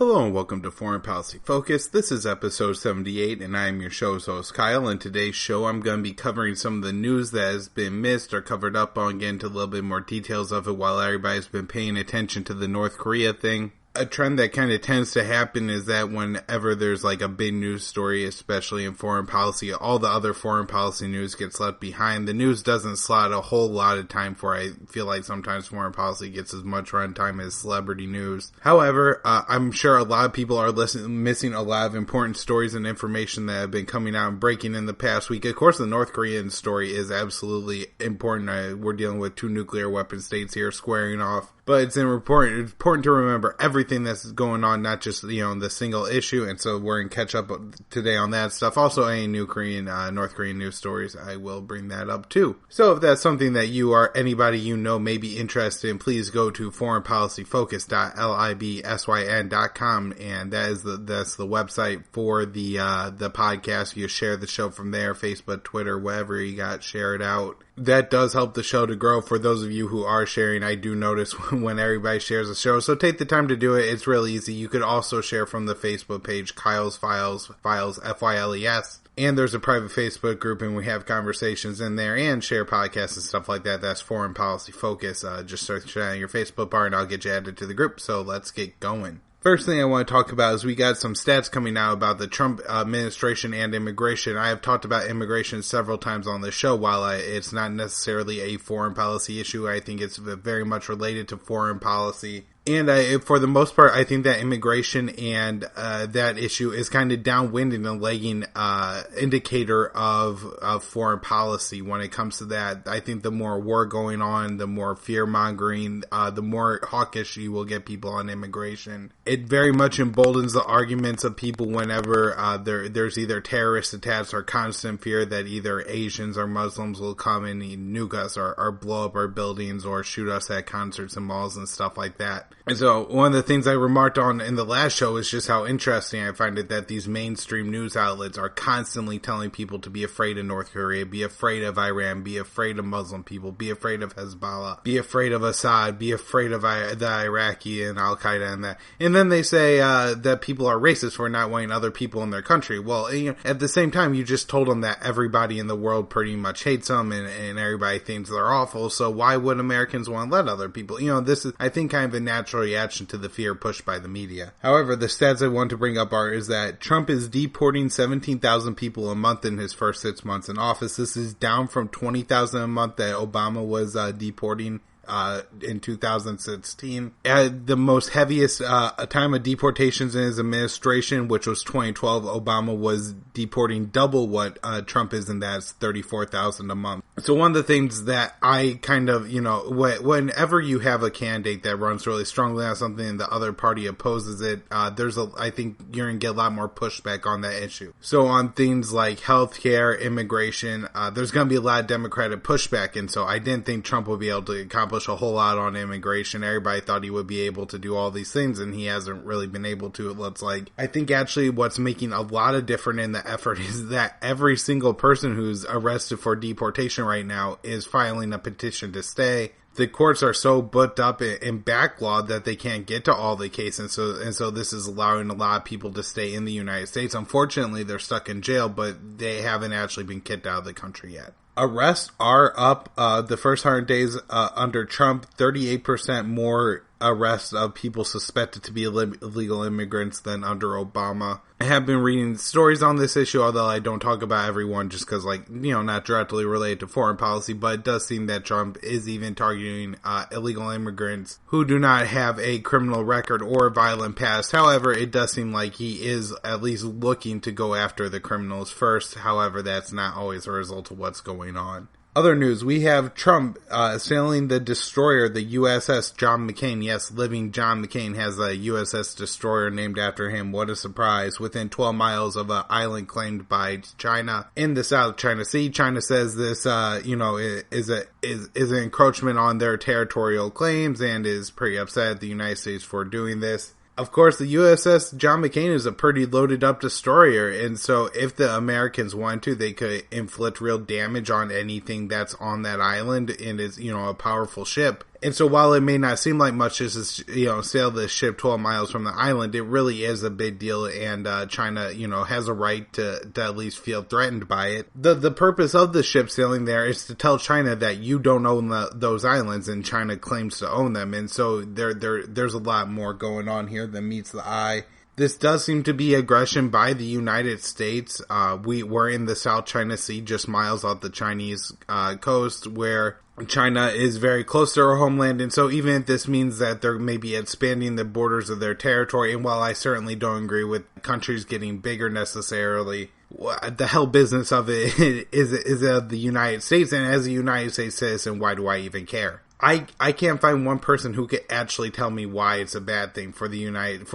Hello and welcome to Foreign Policy Focus. This is episode 78 and I am your show's host Kyle. In today's show I'm going to be covering some of the news that has been missed or covered up on, get into a little bit more details of it while everybody's been paying attention to the North Korea thing. A trend that kind of tends to happen is that whenever there's like a big news story, especially in foreign policy, all the other foreign policy news gets left behind. The news doesn't slot a whole lot of time for it. I feel like sometimes foreign policy gets as much runtime as celebrity news. However, I'm sure a lot of people are missing a lot of important stories and information that have been coming out and breaking in the past week. Of course, the North Korean story is absolutely important. We're dealing with two nuclear weapon states here squaring off. But it's important to remember everything that's going on, not just, the single issue. And so we're in catch up today on that stuff. Also, any North Korean news stories, I will bring that up too. So if that's something that you or anybody you know may be interested in, please go to foreignpolicyfocus.libsyn.com. And that's the website for the podcast. You share the show from there, Facebook, Twitter, wherever you got, share it out. That does help the show to grow. For those of you who are sharing, I do notice when everybody shares a show. So take the time to do it. It's real easy. You could also share from the Facebook page, Kyle's Files, F-Y-L-E-S. And there's a private Facebook group and we have conversations in there and share podcasts and stuff like that. That's Foreign Policy Focus. Just search that on your Facebook bar and I'll get you added to the group. So let's get going. First thing I want to talk about is we got some stats coming out about the Trump administration and immigration. I have talked about immigration several times on the show. While it's not necessarily a foreign policy issue, I think it's very much related to foreign policy. And for the most part, I think that immigration and that issue is kind of downwind and a lagging indicator of foreign policy when it comes to that. I think the more war going on, the more fear-mongering, the more hawkish you will get people on immigration. It very much emboldens the arguments of people whenever there's either terrorist attacks or constant fear that either Asians or Muslims will come and nuke us or blow up our buildings or shoot us at concerts and malls and stuff like that. And so one of the things I remarked on in the last show is just how interesting I find it that these mainstream news outlets are constantly telling people to be afraid of North Korea, be afraid of Iran, be afraid of Muslim people, be afraid of Hezbollah, be afraid of Assad, be afraid of the Iraqi and Al-Qaeda and that. And then they say that people are racist for not wanting other people in their country. Well, at the same time, you just told them that everybody in the world pretty much hates them and everybody thinks they're awful. So why would Americans want to let other people? This is, I think, kind of a natural reaction to the fear pushed by the media. However, the stats I want to bring up is that Trump is deporting 17,000 people a month in his first 6 months in office. This is down from 20,000 a month that Obama was deporting in 2016. The most heaviest time of deportations in his administration, which was 2012, Obama was deporting double what Trump is, and that's 34,000 a month. So one of the things that I kind of, whenever you have a candidate that runs really strongly on something and the other party opposes it, I think you're going to get a lot more pushback on that issue. So on things like healthcare, immigration, there's going to be a lot of Democratic pushback, and so I didn't think Trump would be able to accomplish a whole lot on immigration. Everybody thought he would be able to do all these things, and he hasn't really been able to, it looks like. I think actually what's making a lot of difference in the effort is that every single person who's arrested for deportation right now is filing a petition to stay. The courts are so booked up and backlogged that they can't get to all the cases, and so this is allowing a lot of people to stay in the United States. Unfortunately, they're stuck in jail, but they haven't actually been kicked out of the country yet. Arrests are up the first 100 days under Trump, 38% more arrests of people suspected to be illegal immigrants than under Obama. I have been reading stories on this issue, although I don't talk about everyone just because, not directly related to foreign policy, but it does seem that Trump is even targeting illegal immigrants who do not have a criminal record or violent past. However, it does seem like he is at least looking to go after the criminals first. However, that's not always a result of what's going on. Other news, we have Trump sailing the destroyer, the USS John McCain. Yes, living John McCain has a USS destroyer named after him. What a surprise. Within 12 miles of an island claimed by China in the South China Sea. China says this, is an encroachment on their territorial claims and is pretty upset at the United States for doing this. Of course, the USS John McCain is a pretty loaded up destroyer, and so if the Americans want to, they could inflict real damage on anything that's on that island and is, a powerful ship. And so while it may not seem like much just to, sail this ship 12 miles from the island, it really is a big deal, and China, has a right to at least feel threatened by it. The purpose of the ship sailing there is to tell China that you don't own those islands, and China claims to own them. And so there's a lot more going on here than meets the eye. This does seem to be aggression by the United States. We're in the South China Sea, just miles off the Chinese coast, where China is very close to our homeland. And so even if this means that they're maybe expanding the borders of their territory, and while I certainly don't agree with countries getting bigger necessarily, the hell business of it is of the United States. And as a United States citizen, why do I even care? I can't find one person who could actually tell me why it's a bad thing for the United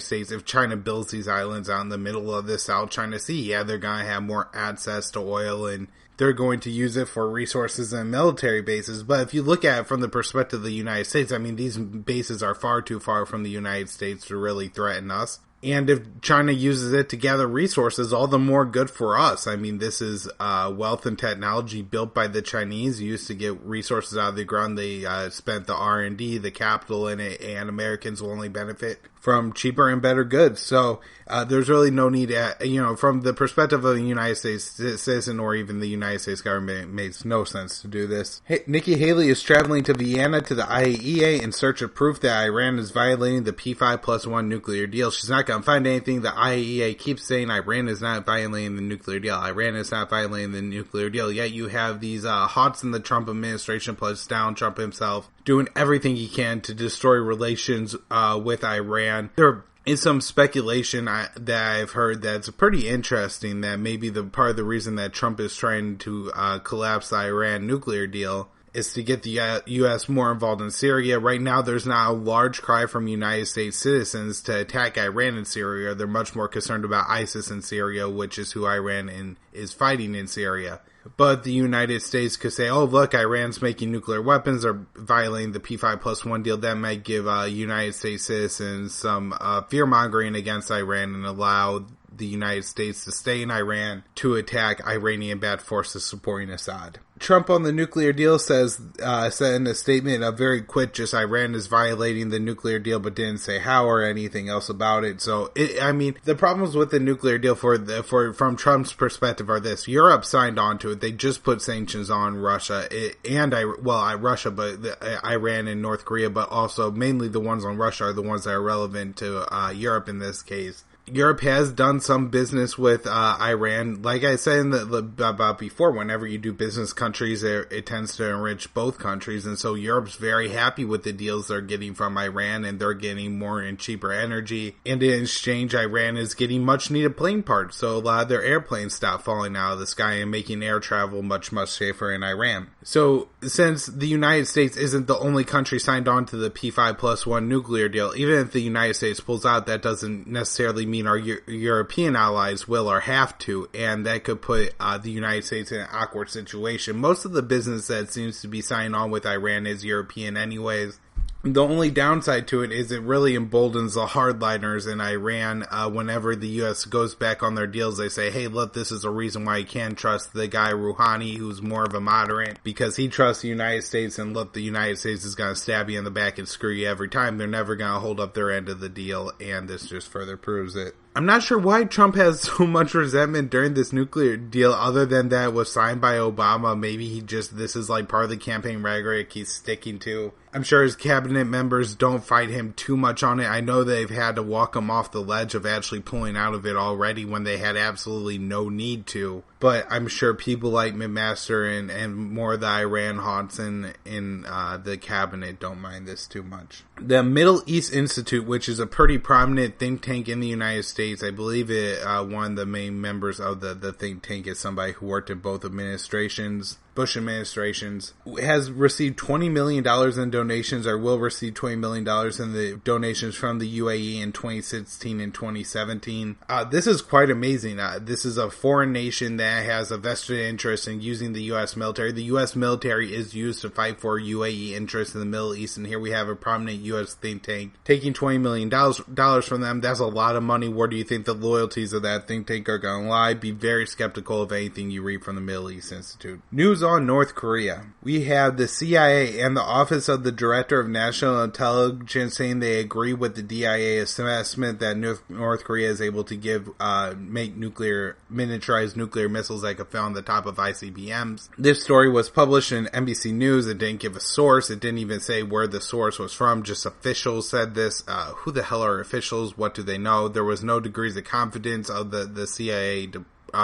States if China builds these islands out in the middle of the South China Sea. Yeah, they're going to have more access to oil, and they're going to use it for resources and military bases. But if you look at it from the perspective of the United States, I mean, these bases are far too far from the United States to really threaten us. And if China uses it to gather resources, all the more good for us. I mean, this is wealth and technology built by the Chinese, used to get resources out of the ground. They spent the R&D, the capital in it, and Americans will only benefit from cheaper and better goods. So there's really no need, from the perspective of a United States citizen or even the United States government, it makes no sense to do this. Nikki Haley is traveling to Vienna to the IAEA in search of proof that Iran is violating the P5+1 nuclear deal. She's not going to find anything. The IAEA keeps saying Iran is not violating the nuclear deal. Iran is not violating the nuclear deal. Yet you have these hots in the Trump administration, plus down Trump himself, doing everything he can to destroy relations with Iran. There is some speculation that I've heard that's pretty interesting, that maybe the part of the reason that Trump is trying to collapse the Iran nuclear deal is to get the U.S. more involved in Syria. Right now, there's not a large cry from United States citizens to attack Iran in Syria. They're much more concerned about ISIS in Syria, which is who Iran is fighting in Syria. But the United States could say, oh, look, Iran's making nuclear weapons or violating the P5+1 deal. That might give United States citizens some fear-mongering against Iran and allow the United States to stay in Iran to attack Iranian-backed forces supporting Assad. Trump on the nuclear deal said in a statement, very quick, just Iran is violating the nuclear deal, but didn't say how or anything else about it. So, the problems with the nuclear deal from Trump's perspective are this. Europe signed on to it. They just put sanctions on Russia Russia, but Iran and North Korea, but also mainly the ones on Russia are the ones that are relevant to Europe in this case. Europe has done some business with Iran. Like I said about before, whenever you do business countries, it tends to enrich both countries. And so Europe's very happy with the deals they're getting from Iran, and they're getting more and cheaper energy. And in exchange, Iran is getting much needed plane parts. So a lot of their airplanes stop falling out of the sky and making air travel much, much safer in Iran. So since the United States isn't the only country signed on to the P5+1 nuclear deal, even if the United States pulls out, that doesn't necessarily mean our European allies will or have to, and that could put the United States in an awkward situation. Most of the business that seems to be signing on with Iran is European anyways. The only downside to it is it really emboldens the hardliners in Iran. Whenever the U.S. goes back on their deals, they say, hey, look, this is a reason why you can't trust the guy Rouhani, who's more of a moderate, because he trusts the United States, and look, the United States is going to stab you in the back and screw you every time. They're never going to hold up their end of the deal, and this just further proves it. I'm not sure why Trump has so much resentment during this nuclear deal, other than that it was signed by Obama. Maybe this is like part of the campaign rhetoric he's sticking to. I'm sure his cabinet members don't fight him too much on it. I know they've had to walk him off the ledge of actually pulling out of it already when they had absolutely no need to. But I'm sure people like McMaster and more of the Iran haunts in the cabinet don't mind this too much. The Middle East Institute, which is a pretty prominent think tank in the United States, I believe one of the main members of the think tank is somebody who worked in both administrations. Bush administrations, has received $20 million in donations, or will receive $20 million in the donations from the UAE in 2016 and 2017. This is quite amazing. This is a foreign nation that has a vested interest in using the U.S. military. The U.S. military is used to fight for UAE interests in the Middle East, and here we have a prominent U.S. think tank taking $20 million from them. That's a lot of money. Where do you think the loyalties of that think tank are going to lie? Be very skeptical of anything you read from the Middle East Institute. News on North Korea. We have the CIA and the Office of the Director of National Intelligence saying they agree with the DIA assessment that North Korea is able to make miniaturized nuclear missiles that could fit on the top of ICBMs. This story was published in NBC News. It didn't give a source. It didn't even say where the source was from. Just officials said this. Who the hell are officials? What do they know? There was no degrees of confidence of the CIA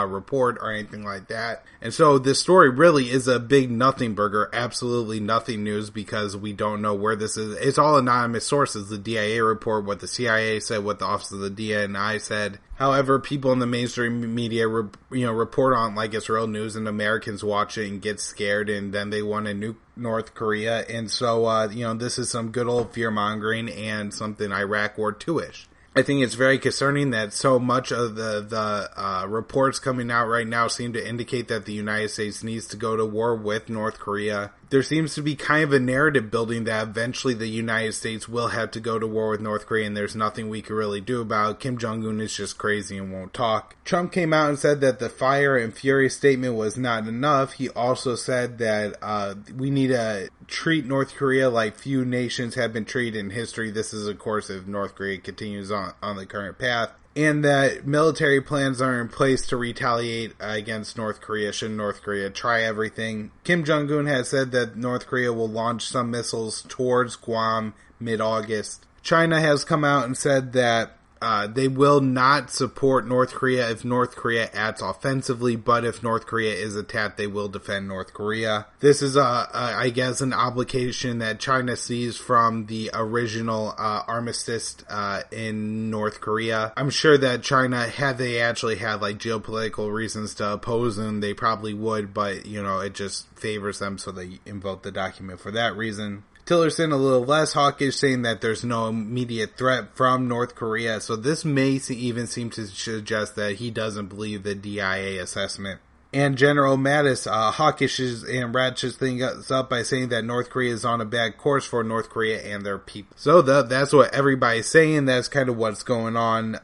report or anything like that. And so this story really is a big nothing burger, absolutely nothing news, because we don't know where this is. It's all anonymous sources. The DIA report, what the CIA said, what the Office of the DNI said. However, people in the mainstream media, report on like it's real news, and Americans watch it and get scared, and then they want to nuke North Korea. And so, this is some good old fear mongering and something Iraq War II-ish. I think it's very concerning that so much of the reports coming out right now seem to indicate that the United States needs to go to war with North Korea. There seems to be kind of a narrative building that eventually the United States will have to go to war with North Korea, and there's nothing we can really do about it. Kim Jong-un is just crazy and won't talk. Trump came out and said that the fire and fury statement was not enough. He also said that we need to treat North Korea like few nations have been treated in history. This is, of course, if North Korea continues on the current path. And that military plans are in place to retaliate against North Korea should North Korea try everything. Kim Jong-un has said that North Korea will launch some missiles towards Guam mid-August. China has come out and said that they will not support North Korea if North Korea acts offensively, but if North Korea is attacked, they will defend North Korea. This is, I guess, an obligation that China sees from the original armistice in North Korea. I'm sure that China, had they actually had like geopolitical reasons to oppose them, they probably would, but it just favors them, so they invoke the document for that reason. Tillerson a little less hawkish, saying that there's no immediate threat from North Korea. So this may even seem to suggest that he doesn't believe the DIA assessment. And General Mattis hawkish and ratchets things up by saying that North Korea is on a bad course for North Korea and their people. So that's what everybody's saying. That's kind of what's going on.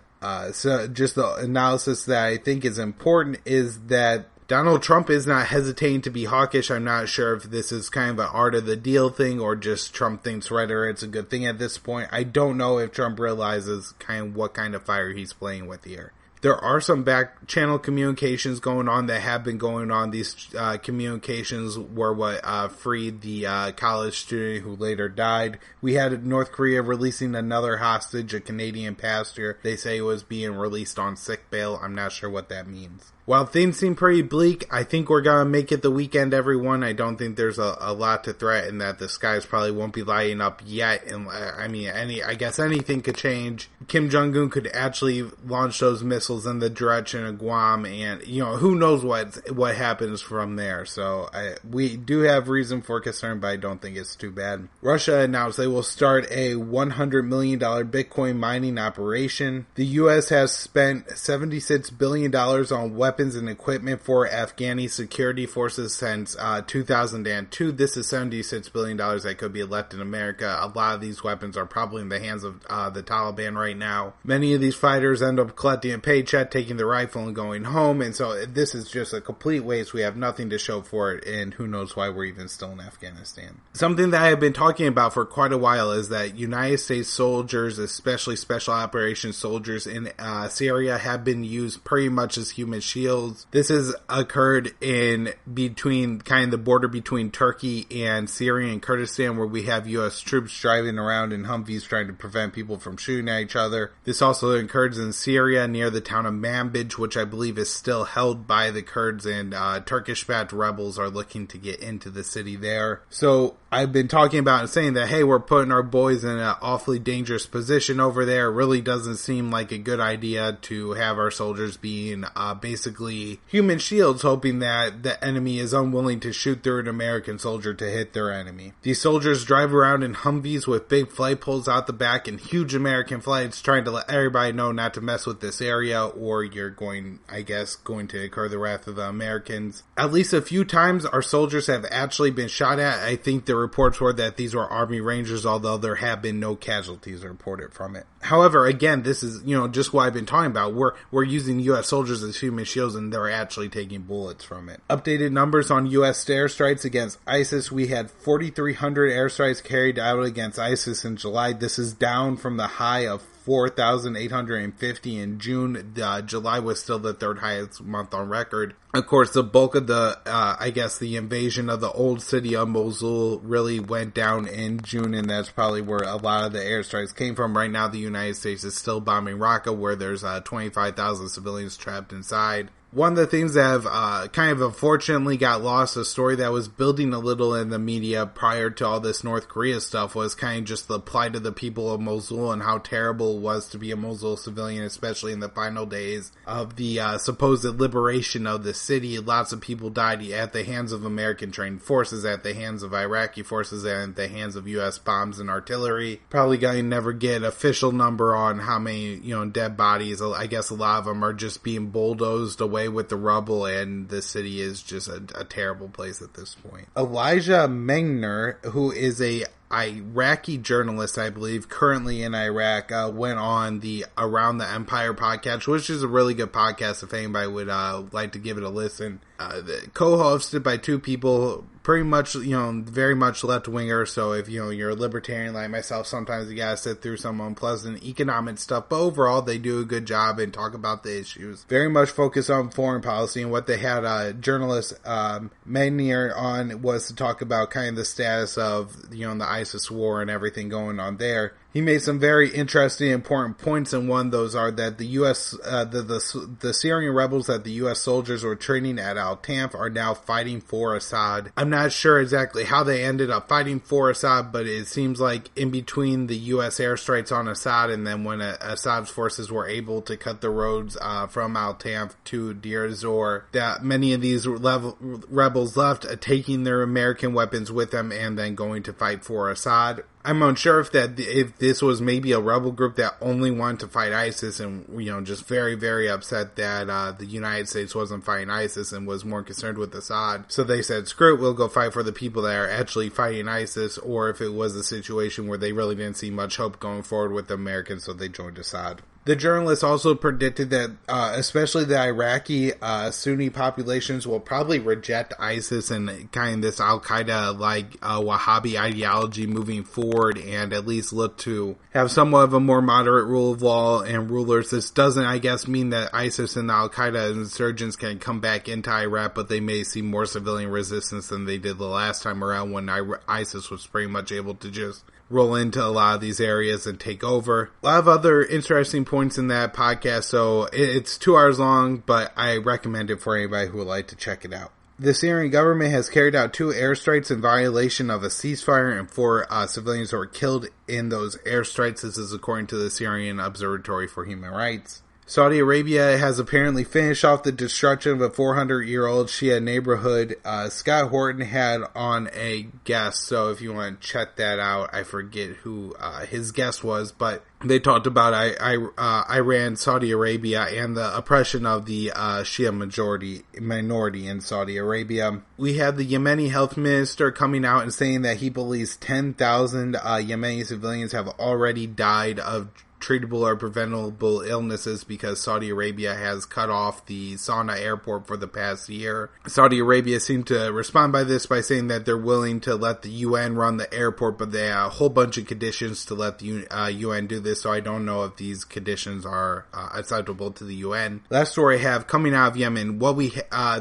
So just the analysis that I think is important is that Donald Trump is not hesitating to be hawkish. I'm not sure if this is kind of an art of the deal thing or just Trump thinks rhetoric's a good thing at this point. I don't know if Trump realizes kind of what kind of fire he's playing with here. There are some back channel communications going on that have been going on. These communications were what freed the college student who later died. We had North Korea releasing another hostage, a Canadian pastor. They say it was being released on sick bail. I'm not sure what that means. While things seem pretty bleak, I think we're going to make it the weekend, everyone. I don't think there's a lot to threaten that the skies probably won't be lighting up yet. And I guess anything could change. Kim Jong-un could actually launch those missiles in the direction of Guam, and, who knows what happens from there. So we do have reason for concern, but I don't think it's too bad. Russia announced they will start a $100 million Bitcoin mining operation. The U.S. has spent $76 billion on weapons and equipment for Afghani security forces since 2002. This is $76 billion that could be left in America. A lot of these weapons are probably in the hands of the Taliban right now. Many of these fighters end up collecting a paycheck, taking the rifle, and going home. And so this is just a complete waste. We have nothing to show for it, and who knows why we're even still in Afghanistan. Something that I have been talking about for quite a while is that United States soldiers, especially special operations soldiers in Syria, have been used pretty much as human shields. This has occurred in between kind of the border between Turkey and Syria and Kurdistan, where we have U.S. troops driving around in Humvees trying to prevent people from shooting at each other. This also occurs in Syria near the town of Manbij, which I believe is still held by the Kurds, and Turkish-backed rebels are looking to get into the city there. So I've been talking about and saying that, hey, we're putting our boys in an awfully dangerous position over there. It really doesn't seem like a good idea to have our soldiers being basically human shields, hoping that the enemy is unwilling to shoot through an American soldier to hit their enemy. These soldiers drive around in Humvees with big flight poles out the back and huge American flags, trying to let everybody know not to mess with this area, or you're going to incur the wrath of the Americans. At least a few times our soldiers have actually been shot at. I think the reports were that these were Army Rangers, although there have been no casualties reported from it. However, again, this is, just what I've been talking about. We're using U.S. soldiers as human shields, and they're actually taking bullets from it. Updated numbers on U.S. airstrikes against ISIS. We had 4,300 airstrikes carried out against ISIS in July. This is down from the high of 4,850 in June. July was still the third highest month on record. Of course, the bulk of the invasion of the old city of Mosul really went down in June, and that's probably where a lot of the airstrikes came from. Right now, the United States is still bombing Raqqa, where there's 25,000 civilians trapped inside. One of the things that have kind of unfortunately got lost, a story that was building a little in the media prior to all this North Korea stuff, was kind of just the plight of the people of Mosul and how terrible it was to be a Mosul civilian, especially in the final days of the supposed liberation of the city. Lots of people died at the hands of American trained forces, at the hands of Iraqi forces, and at the hands of U.S. bombs and artillery. Probably gonna never get an official number on how many, dead bodies. I guess a lot of them are just being bulldozed away with the rubble, and the city is just a terrible place at this point. Elijah Mengner, who is a Iraqi journalist, I believe, currently in Iraq, went on the Around the Empire podcast, which is a really good podcast if anybody would like to give it a listen. Co-hosted by two people, pretty much, very much left-winger, so if, you're a libertarian like myself, sometimes you gotta sit through some unpleasant economic stuff, but overall, they do a good job and talk about the issues. Very much focused on foreign policy, and what they had journalist Mengner on was to talk about kind of the status of, the ISIS war and everything going on there. He made some very interesting, important points, and one of those are that the U.S., the Syrian rebels that the U.S. soldiers were training at Al-Tanf are now fighting for Assad. I'm not sure exactly how they ended up fighting for Assad, but it seems like in between the U.S. airstrikes on Assad and then when Assad's forces were able to cut the roads from Al-Tanf to Deir ez-Zor, that many of these rebels left, taking their American weapons with them and then going to fight for Assad. I'm unsure if this was maybe a rebel group that only wanted to fight ISIS and, just very, very upset that the United States wasn't fighting ISIS and was more concerned with Assad. So they said, screw it, we'll go fight for the people that are actually fighting ISIS, or if it was a situation where they really didn't see much hope going forward with the Americans, so they joined Assad. The journalist also predicted that especially the Iraqi Sunni populations will probably reject ISIS and kind of this Al-Qaeda-like Wahhabi ideology moving forward, and at least look to have somewhat of a more moderate rule of law and rulers. This doesn't, I guess, mean that ISIS and the Al-Qaeda insurgents can come back into Iraq, but they may see more civilian resistance than they did the last time around when ISIS was pretty much able to just roll into a lot of these areas and take over. A lot of other interesting points in that podcast, so it's 2 hours long, but I recommend it for anybody who would like to check it out. The Syrian government has carried out 2 airstrikes in violation of a ceasefire, and 4 civilians were killed in those airstrikes. This is according to the Syrian Observatory for Human Rights. Saudi Arabia has apparently finished off the destruction of a 400-year-old Shia neighborhood. Scott Horton had on a guest, so if you want to check that out, I forget who his guest was, but they talked about Iran, Saudi Arabia, and the oppression of the Shia minority in Saudi Arabia. We had the Yemeni health minister coming out and saying that he believes 10,000 Yemeni civilians have already died of treatable or preventable illnesses because Saudi Arabia has cut off the Sana'a airport for the past year. Saudi Arabia seemed to respond by this by saying that they're willing to let the UN run the airport, but they have a whole bunch of conditions to let the UN do this, so I don't know if these conditions are acceptable to the UN. Last story I have coming out of Yemen,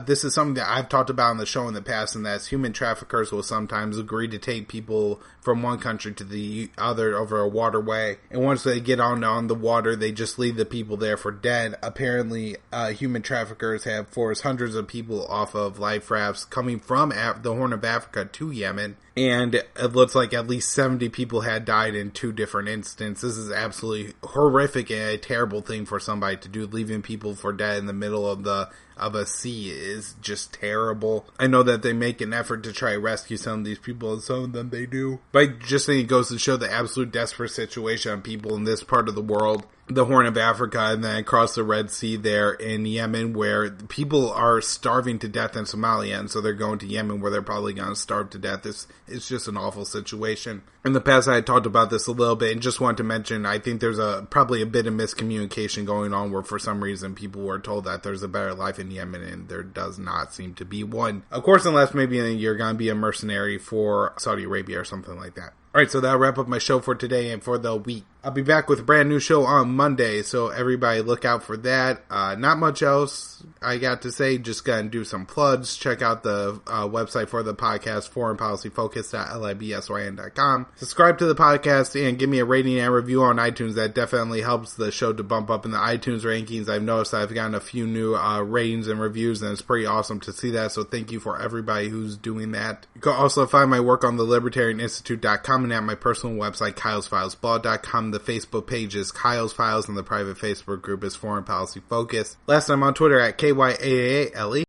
this is something that I've talked about on the show in the past, and that's human traffickers will sometimes agree to take people from one country to the other over a waterway, and once they get on the water, they just leave the people there for dead. Apparently, human traffickers have forced hundreds of people off of life rafts coming from the Horn of Africa to Yemen, and it looks like at least 70 people had died in 2 different instances. This is absolutely horrific and a terrible thing for somebody to do. Leaving people for dead in the middle of a sea is just terrible. I know that they make an effort to try to rescue some of these people, and some of them they do. But I just think it goes to show the absolute desperate situation of people in this part of the world. the Horn of Africa and then across the Red Sea there in Yemen, where people are starving to death in Somalia, and so they're going to Yemen where they're probably going to starve to death. It's just an awful situation. In the past, I had talked about this a little bit and just wanted to mention, I think there's probably a bit of miscommunication going on where for some reason people were told that there's a better life in Yemen, and there does not seem to be one. Of course, unless maybe you're going to be a mercenary for Saudi Arabia or something like that. Alright, so that'll wrap up my show for today and for the week. I'll be back with a brand new show on Monday, so everybody look out for that. Not much else I got to say, just gonna do some plugs. Check out the website for the podcast, foreignpolicyfocus.libsyn.com. Subscribe to the podcast and give me a rating and review on iTunes. That definitely helps the show to bump up in the iTunes rankings. I've noticed I've gotten a few new ratings and reviews, and it's pretty awesome to see that, so thank you for everybody who's doing that. You can also find my work on the libertarianinstitute.com and at my personal website, kylesfilesblog.com. The Facebook page is Kyle's Files, and the private Facebook group is Foreign Policy Focus. Last, I'm on Twitter at KYAALE.